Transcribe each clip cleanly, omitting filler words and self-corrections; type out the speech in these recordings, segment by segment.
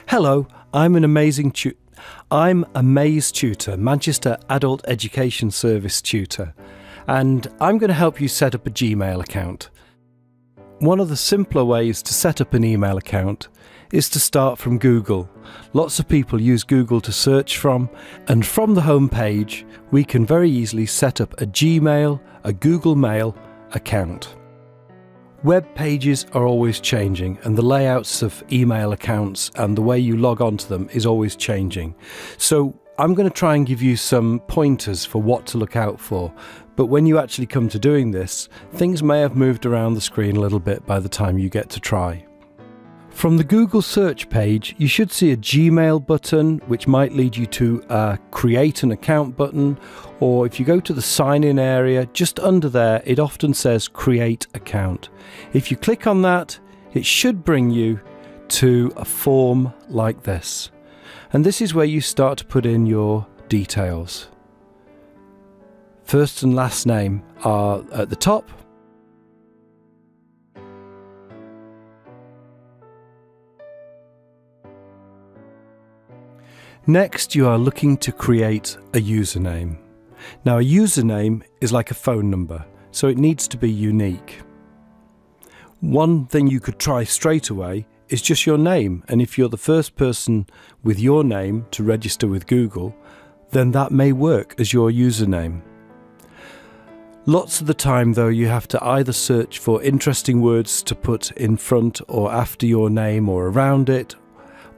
Hello, I'm a Maze tutor, Manchester Adult Education Service tutor, and I'm going to help you set up a Gmail account. One of the simpler ways to set up an email account is to start from Google. Lots of people use Google to search from, and from the home page we can very easily set up a Gmail, a Google Mail account. Web pages are always changing, and the layouts of email accounts and the way you log on to them is always changing. So I'm going to try and give you some pointers for what to look out for, but when you actually come to doing this, things may have moved around the screen a little bit by the time you get to try. From the Google search page, you should see a Gmail button, which might lead you to a create an account button, or if you go to the sign in area, just under there, it often says create account. If you click on that, it should bring you to a form like this. And this is where you start to put in your details. First and last name are at the top. Next, you are looking to create a username. Now, a username is like a phone number, so it needs to be unique. One thing you could try straight away is just your name, and if you're the first person with your name to register with Google, then that may work as your username. Lots of the time, though, you have to either search for interesting words to put in front or after your name or around it,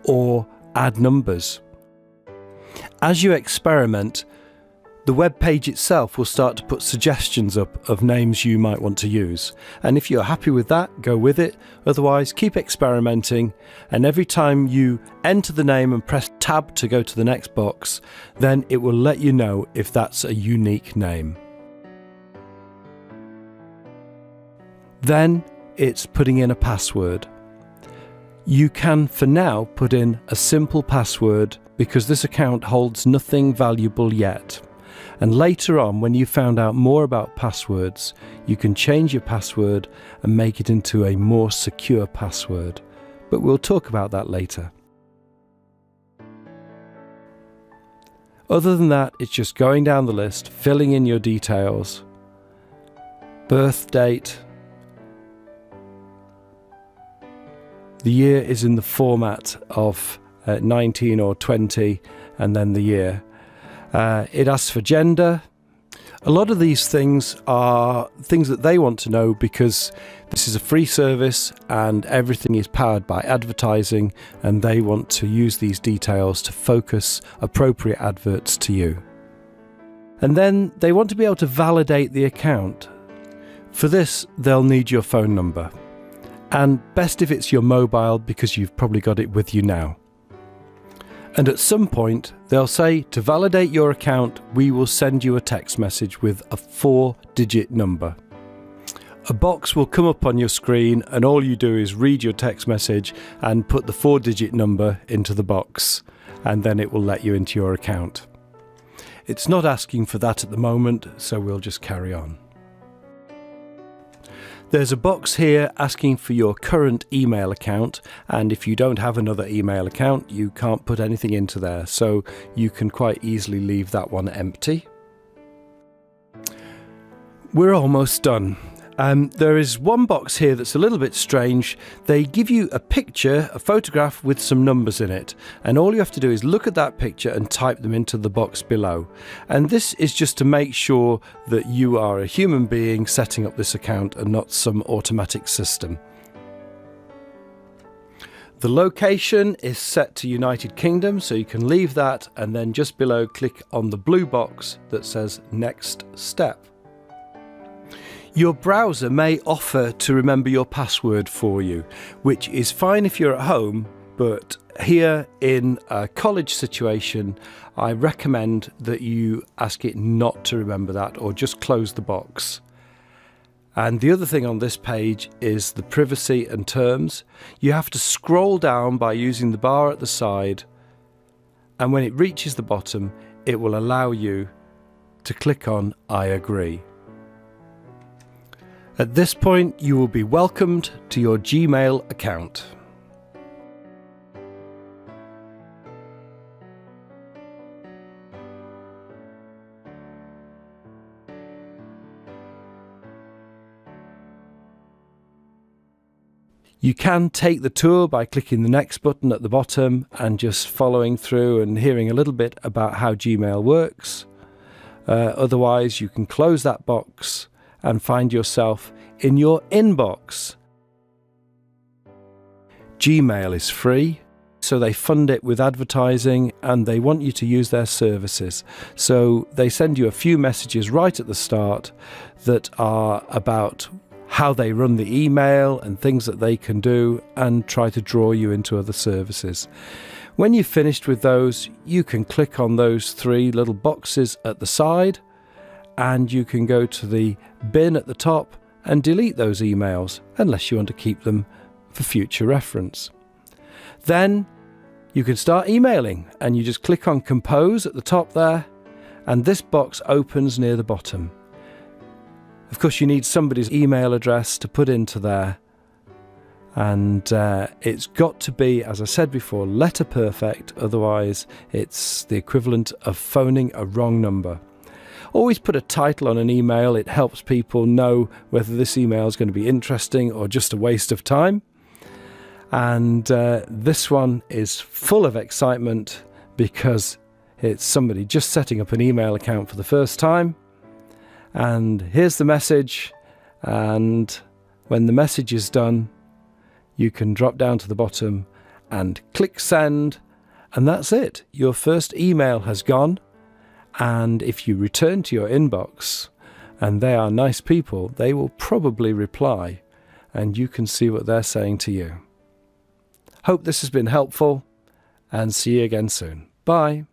or add numbers. As you experiment, the web page itself will start to put suggestions up of names you might want to use. And if you're happy with that, go with it. Otherwise, keep experimenting. And every time you enter the name and press tab to go to the next box, then it will let you know if that's a unique name. Then it's putting in a password. You can, for now, put in a simple password because this account holds nothing valuable yet. And later on, when you found out more about passwords, you can change your password and make it into a more secure password. But we'll talk about that later. Other than that, it's just going down the list, filling in your details, birth date. The year is in the format of 19 or 20, and then the year. It asks for gender. A lot of these things are things that they want to know because this is a free service and everything is powered by advertising, and they want to use these details to focus appropriate adverts to you. And then they want to be able to validate the account. For this, they'll need your phone number. And best if it's your mobile because you've probably got it with you now. And at some point, they'll say, to validate your account, we will send you a text message with a 4-digit number. A box will come up on your screen, and all you do is read your text message and put the 4-digit number into the box, and then it will let you into your account. It's not asking for that at the moment, so we'll just carry on. There's a box here asking for your current email account, and if you don't have another email account, you can't put anything into there, so you can quite easily leave that one empty. We're almost done. There is one box here that's a little bit strange. They give you a picture, a photograph with some numbers in it, and all you have to do is look at that picture and type them into the box below. And this is just to make sure that you are a human being setting up this account and not some automatic system. The location is set to United Kingdom, so you can leave that, and then just below click on the blue box that says Next Step. Your browser may offer to remember your password for you, which is fine if you're at home, but here in a college situation, I recommend that you ask it not to remember that or just close the box. And the other thing on this page is the privacy and terms. You have to scroll down by using the bar at the side, and when it reaches the bottom, it will allow you to click on I agree. At this point, you will be welcomed to your Gmail account. You can take the tour by clicking the next button at the bottom and just following through and hearing a little bit about how Gmail works. Otherwise, you can close that box and find yourself in your inbox. Gmail is free, so they fund it with advertising and they want you to use their services. So they send you a few messages right at the start that are about how they run the email and things that they can do, and try to draw you into other services. When you've finished with those, you can click on those 3 little boxes at the side and you can go to the bin at the top and delete those emails unless you want to keep them for future reference. Then you can start emailing, and you just click on Compose at the top there, and this box opens near the bottom. Of course, you need somebody's email address to put into there, and it's got to be, as I said before, letter perfect, otherwise it's the equivalent of phoning a wrong number. Always put a title on an email. It helps people know whether this email is going to be interesting or just a waste of time. And this one is full of excitement because it's somebody just setting up an email account for the first time. And here's the message, and when the message is done, you can drop down to the bottom and click send, and that's it. Your first email has gone, and if you return to your inbox, and they are nice people, they will probably reply, and you can see what they're saying to you. Hope this has been helpful, and see you again soon. Bye.